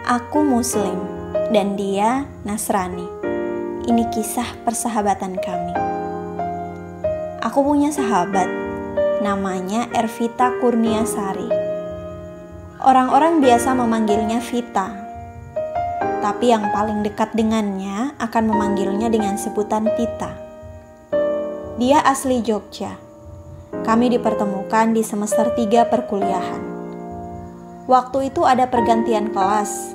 Aku Muslim dan dia Nasrani. Ini kisah persahabatan kami. Aku punya sahabat, namanya Ervita Kurniasari. Orang-orang biasa memanggilnya Vita, tapi yang paling dekat dengannya akan memanggilnya dengan sebutan Tita. Dia asli Jogja. Kami dipertemukan di semester 3 perkuliahan. Waktu itu ada pergantian kelas.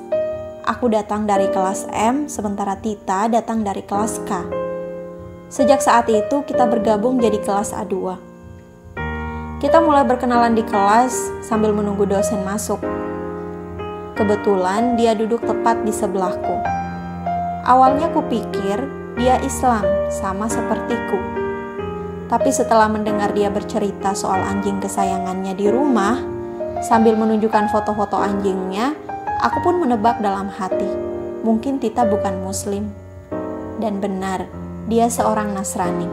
Aku datang dari kelas M, sementara Tita datang dari kelas K. Sejak saat itu kita bergabung jadi kelas A2. Kita mulai berkenalan di kelas sambil menunggu dosen masuk. Kebetulan dia duduk tepat di sebelahku. Awalnya kupikir dia Islam, sama sepertiku. Tapi setelah mendengar dia bercerita soal anjing kesayangannya di rumah, sambil menunjukkan foto-foto anjingnya, aku pun menebak dalam hati, mungkin Tita bukan Muslim. Dan benar, dia seorang Nasrani.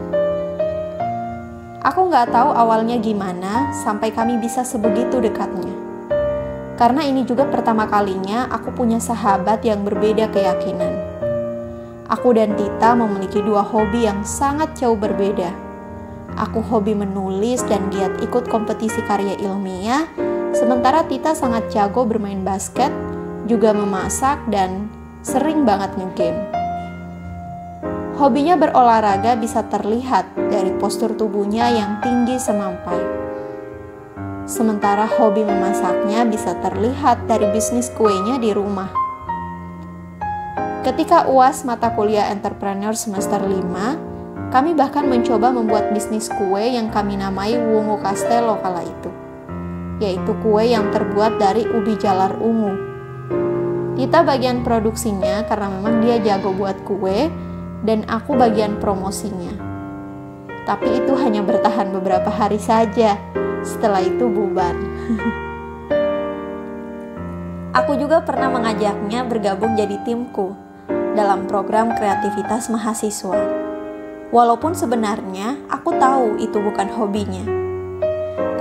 Aku nggak tahu awalnya gimana sampai kami bisa sebegitu dekatnya. Karena ini juga pertama kalinya aku punya sahabat yang berbeda keyakinan. Aku dan Tita memiliki dua hobi yang sangat jauh berbeda. Aku hobi menulis dan giat ikut kompetisi karya ilmiah, sementara Tita sangat jago bermain basket, juga memasak, dan sering banget nge-game. Hobinya berolahraga bisa terlihat dari postur tubuhnya yang tinggi semampai. Sementara hobi memasaknya bisa terlihat dari bisnis kuenya di rumah. Ketika UAS mata kuliah entrepreneur semester 5, kami bahkan mencoba membuat bisnis kue yang kami namai Wungu Castello kala itu, yaitu kue yang terbuat dari ubi jalar ungu. Tita bagian produksinya karena memang dia jago buat kue, dan aku bagian promosinya. Tapi itu hanya bertahan beberapa hari saja, setelah itu bubar. Aku juga pernah mengajaknya bergabung jadi timku dalam program kreativitas mahasiswa. Walaupun sebenarnya aku tahu itu bukan hobinya.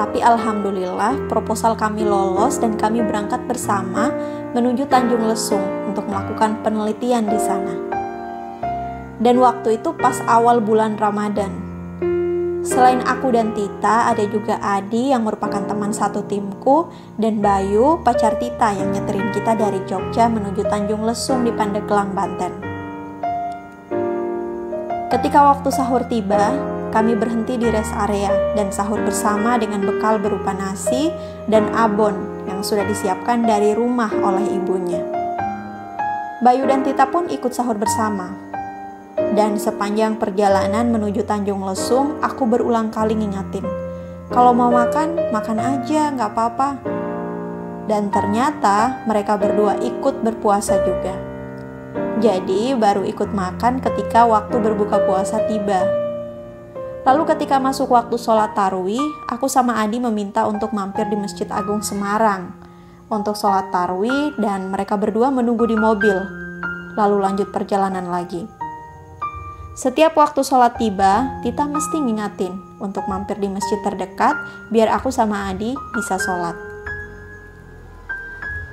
Tapi alhamdulillah proposal kami lolos dan kami berangkat bersama menuju Tanjung Lesung untuk melakukan penelitian di sana. Dan waktu itu pas awal bulan Ramadan. Selain aku dan Tita, ada juga Adi yang merupakan teman satu timku, dan Bayu, pacar Tita yang nyeterin kita dari Jogja menuju Tanjung Lesung di Pandeglang, Banten. Ketika waktu sahur tiba, kami berhenti di rest area dan sahur bersama dengan bekal berupa nasi dan abon yang sudah disiapkan dari rumah oleh ibunya. Bayu dan Tita pun ikut sahur bersama. Dan sepanjang perjalanan menuju Tanjung Lesung, aku berulang kali ngingatin, kalau mau makan, makan aja, gak apa-apa. Dan ternyata mereka berdua ikut berpuasa juga. Jadi baru ikut makan ketika waktu berbuka puasa tiba. Lalu ketika masuk waktu sholat tarawih, aku sama Adi meminta untuk mampir di Masjid Agung Semarang untuk sholat tarawih, dan mereka berdua menunggu di mobil, lalu lanjut perjalanan lagi. Setiap waktu sholat tiba, Tita mesti ngingatin untuk mampir di masjid terdekat biar aku sama Adi bisa sholat.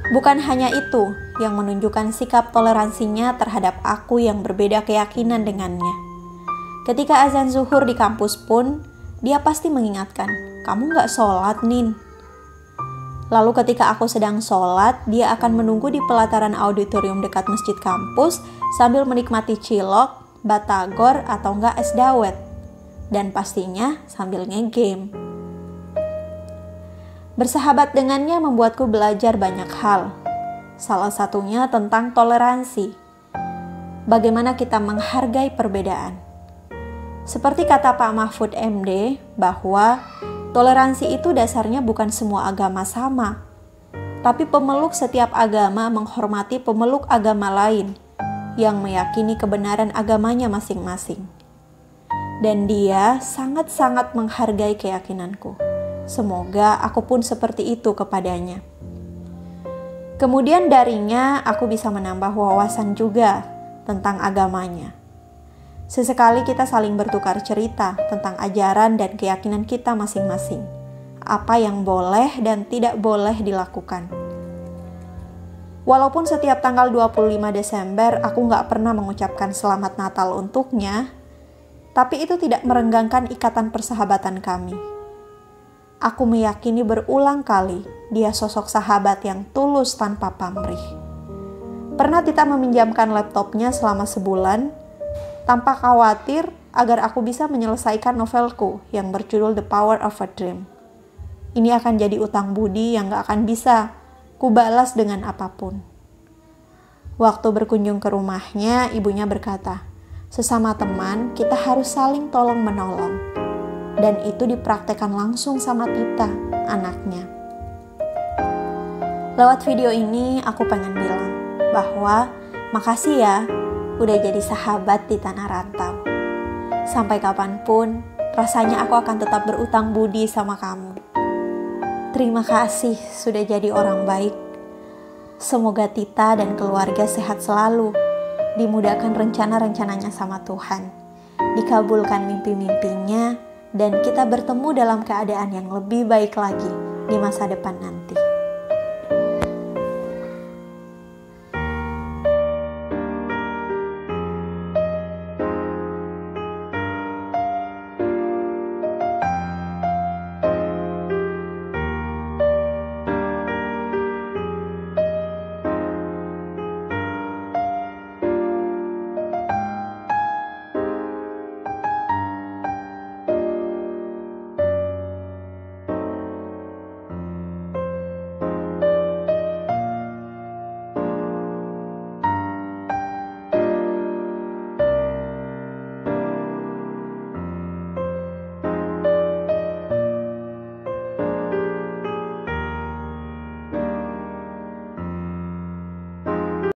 Bukan hanya itu yang menunjukkan sikap toleransinya terhadap aku yang berbeda keyakinan dengannya. Ketika azan zuhur di kampus pun, dia pasti mengingatkan, kamu gak sholat, Nin. Lalu ketika aku sedang sholat, dia akan menunggu di pelataran auditorium dekat masjid kampus sambil menikmati cilok, batagor, atau enggak es dawet. Dan pastinya sambil nge-game. Bersahabat dengannya membuatku belajar banyak hal. Salah satunya tentang toleransi. Bagaimana kita menghargai perbedaan. Seperti kata Pak Mahfud MD, bahwa toleransi itu dasarnya bukan semua agama sama. Tapi pemeluk setiap agama menghormati pemeluk agama lain yang meyakini kebenaran agamanya masing-masing. Dan dia sangat-sangat menghargai keyakinanku. Semoga aku pun seperti itu kepadanya. Kemudian darinya aku bisa menambah wawasan juga tentang agamanya. Sesekali kita saling bertukar cerita tentang ajaran dan keyakinan kita masing-masing. Apa yang boleh dan tidak boleh dilakukan. Walaupun setiap tanggal 25 Desember aku gak pernah mengucapkan selamat Natal untuknya, tapi itu tidak merenggangkan ikatan persahabatan kami. Aku meyakini berulang kali dia sosok sahabat yang tulus tanpa pamrih. Pernah Tita meminjamkan laptopnya selama sebulan, tanpa khawatir agar aku bisa menyelesaikan novelku yang berjudul The Power of a Dream. Ini akan jadi utang budi yang gak akan bisa kubalas dengan apapun. Waktu berkunjung ke rumahnya, ibunya berkata, sesama teman kita harus saling tolong-menolong. Dan itu dipraktekkan langsung sama Tita, anaknya. Lewat video ini aku pengen bilang bahwa makasih ya udah jadi sahabat di tanah rantau. Sampai kapanpun, rasanya aku akan tetap berutang budi sama kamu. Terima kasih sudah jadi orang baik. Semoga Tita dan keluarga sehat selalu, dimudahkan rencana-rencananya sama Tuhan, dikabulkan mimpi-mimpinya, dan kita bertemu dalam keadaan yang lebih baik lagi di masa depan nanti.